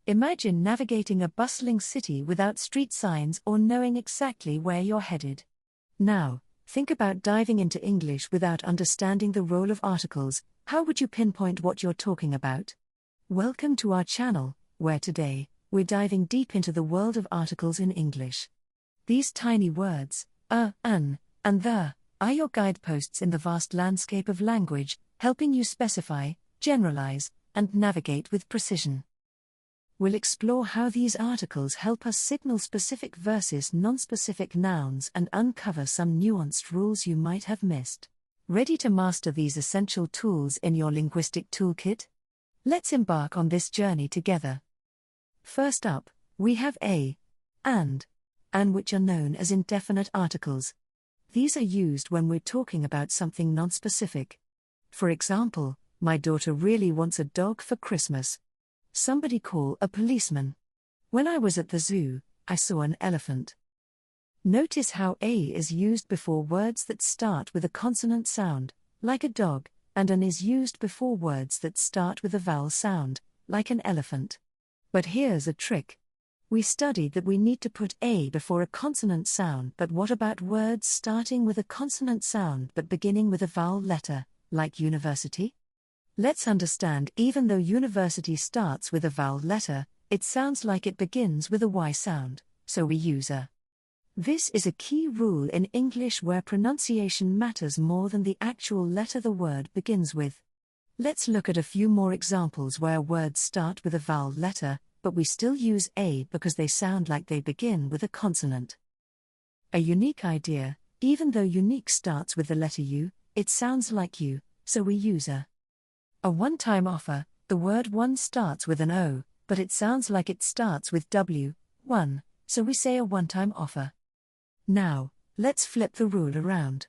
Imagine navigating a bustling city without street signs or knowing exactly where you're headed. Now, think about diving into English without understanding the role of articles. How would you pinpoint what you're talking about? Welcome to our channel, where today, we're diving deep into the world of articles in English. These tiny words, an, and the, are your guideposts in the vast landscape of language, helping you specify, generalize, and navigate with precision. We'll explore how these articles help us signal specific versus non-specific nouns and uncover some nuanced rules you might have missed. Ready to master these essential tools in your linguistic toolkit? Let's embark on this journey together. First up, we have a, and, which are known as indefinite articles. These are used when we're talking about something non-specific. For example, my daughter really wants a dog for Christmas. Somebody call a policeman. When I was at the zoo, I saw an elephant. Notice how a is used before words that start with a consonant sound, like a dog, and an is used before words that start with a vowel sound, like an elephant. But here's a trick. We studied that we need to put a before a consonant sound, but what about words starting with a consonant sound but beginning with a vowel letter, like university? Let's understand, even though university starts with a vowel letter, it sounds like it begins with a Y sound, so we use a. This is a key rule in English where pronunciation matters more than the actual letter the word begins with. Let's look at a few more examples where words start with a vowel letter, but we still use a because they sound like they begin with a consonant. A unique idea, even though unique starts with the letter U, it sounds like you, so we use a. A one-time offer, the word one starts with an O, but it sounds like it starts with W, one, so we say a one-time offer. Now, let's flip the rule around.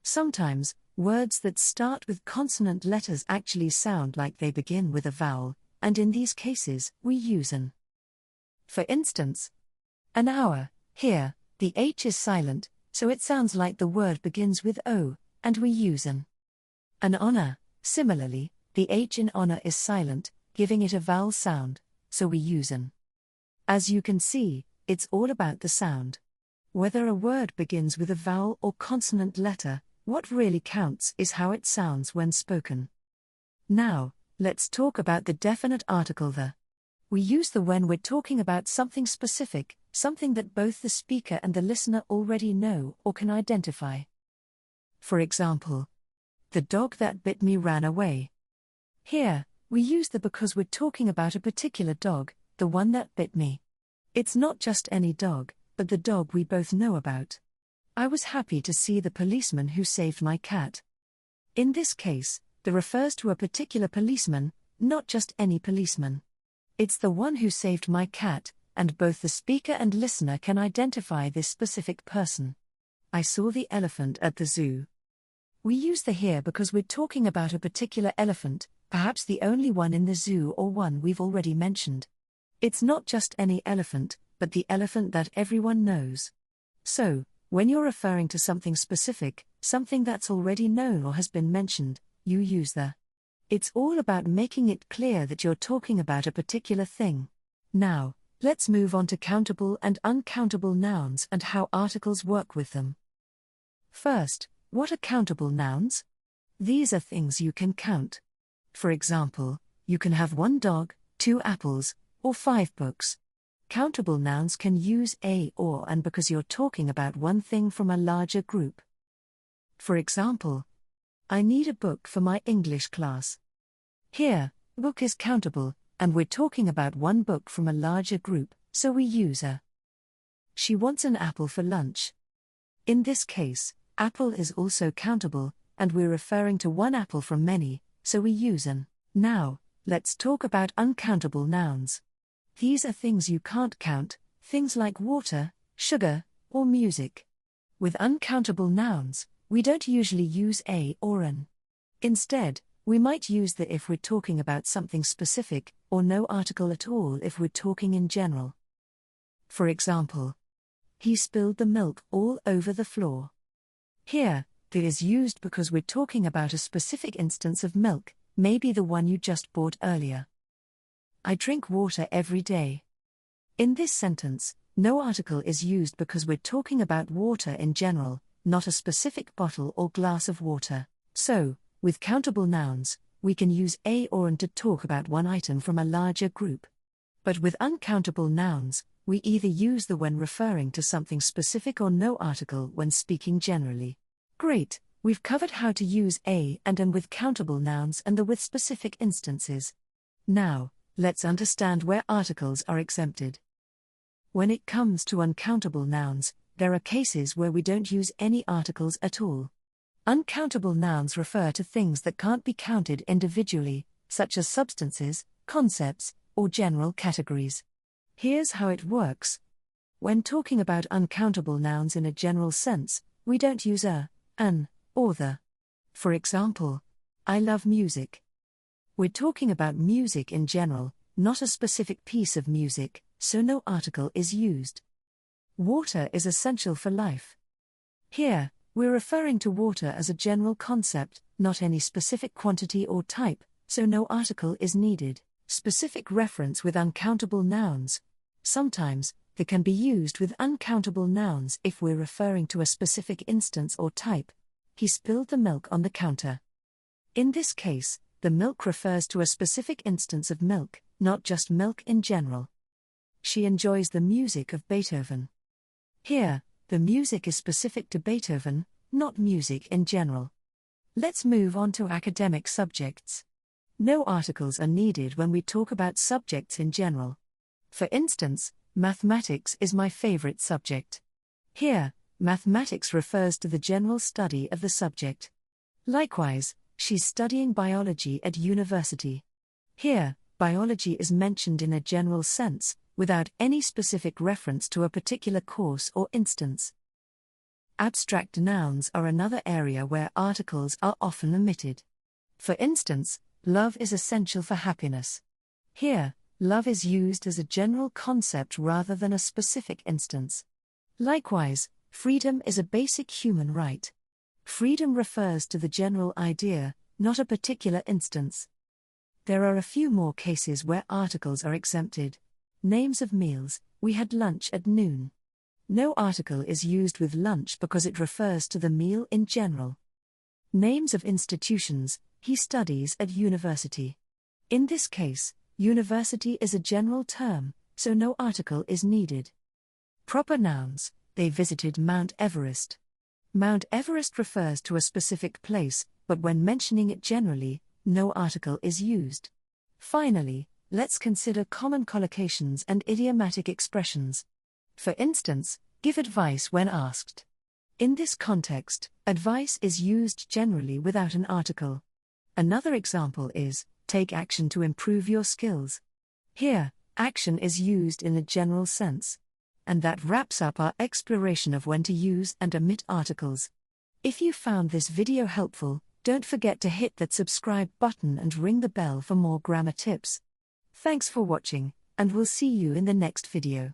Sometimes, words that start with consonant letters actually sound like they begin with a vowel, and in these cases, we use an. For instance, an hour, here, the H is silent, so it sounds like the word begins with O, and we use an. An honor, similarly, the H in honor is silent, giving it a vowel sound, so we use an. As you can see, it's all about the sound. Whether a word begins with a vowel or consonant letter, what really counts is how it sounds when spoken. Now, let's talk about the definite article the. We use the when we're talking about something specific, something that both the speaker and the listener already know or can identify. For example, the dog that bit me ran away. Here, we use the because we're talking about a particular dog, the one that bit me. It's not just any dog, but the dog we both know about. I was happy to see the policeman who saved my cat. In this case, the refers to a particular policeman, not just any policeman. It's the one who saved my cat, and both the speaker and listener can identify this specific person. I saw the elephant at the zoo. We use the here because we're talking about a particular elephant, perhaps the only one in the zoo or one we've already mentioned. It's not just any elephant, but the elephant that everyone knows. So, when you're referring to something specific, something that's already known or has been mentioned, you use the. It's all about making it clear that you're talking about a particular thing. Now, let's move on to countable and uncountable nouns and how articles work with them. First, what are countable nouns? These are things you can count. For example, you can have 1 dog, 2 apples, or 5 books. Countable nouns can use a or and because you're talking about one thing from a larger group. For example, I need a book for my English class. Here, book is countable, and we're talking about one book from a larger group, so we use a. She wants an apple for lunch. In this case, apple is also countable, and we're referring to one apple from many, so we use an. Now, let's talk about uncountable nouns. These are things you can't count, things like water, sugar, or music. With uncountable nouns, we don't usually use a or an. Instead, we might use the if we're talking about something specific, or no article at all if we're talking in general. For example, he spilled the milk all over the floor. Here, the is used because we're talking about a specific instance of milk, maybe the one you just bought earlier. I drink water every day. In this sentence, no article is used because we're talking about water in general, not a specific bottle or glass of water. So, with countable nouns, we can use a or an to talk about one item from a larger group. But with uncountable nouns, we either use the when referring to something specific or no article when speaking generally. Great, we've covered how to use a and an with countable nouns and the with specific instances. Now, let's understand where articles are exempted. When it comes to uncountable nouns, there are cases where we don't use any articles at all. Uncountable nouns refer to things that can't be counted individually, such as substances, concepts, or general categories. Here's how it works. When talking about uncountable nouns in a general sense, we don't use a, an, or the. For example, I love music. We're talking about music in general, not a specific piece of music, so no article is used. Water is essential for life. Here, we're referring to water as a general concept, not any specific quantity or type, so no article is needed. Specific reference with uncountable nouns. Sometimes, they can be used with uncountable nouns if we're referring to a specific instance or type. He spilled the milk on the counter. In this case, the milk refers to a specific instance of milk, not just milk in general. She enjoys the music of Beethoven. Here, the music is specific to Beethoven, not music in general. Let's move on to academic subjects. No articles are needed when we talk about subjects in general. For instance, mathematics is my favorite subject. Here, mathematics refers to the general study of the subject. Likewise, she's studying biology at university. Here, biology is mentioned in a general sense, without any specific reference to a particular course or instance. Abstract nouns are another area where articles are often omitted. For instance, love is essential for happiness. Here, love is used as a general concept rather than a specific instance. Likewise, freedom is a basic human right. Freedom refers to the general idea, not a particular instance. There are a few more cases where articles are exempted. Names of meals, we had lunch at noon. No article is used with lunch because it refers to the meal in general. Names of institutions, he studies at university. In this case, university is a general term, so no article is needed. Proper nouns, they visited Mount Everest. Mount Everest refers to a specific place, but when mentioning it generally, no article is used. Finally, let's consider common collocations and idiomatic expressions. For instance, give advice when asked. In this context, advice is used generally without an article. Another example is, take action to improve your skills. Here, action is used in a general sense. And that wraps up our exploration of when to use and omit articles. If you found this video helpful, don't forget to hit that subscribe button and ring the bell for more grammar tips. Thanks for watching, and we'll see you in the next video.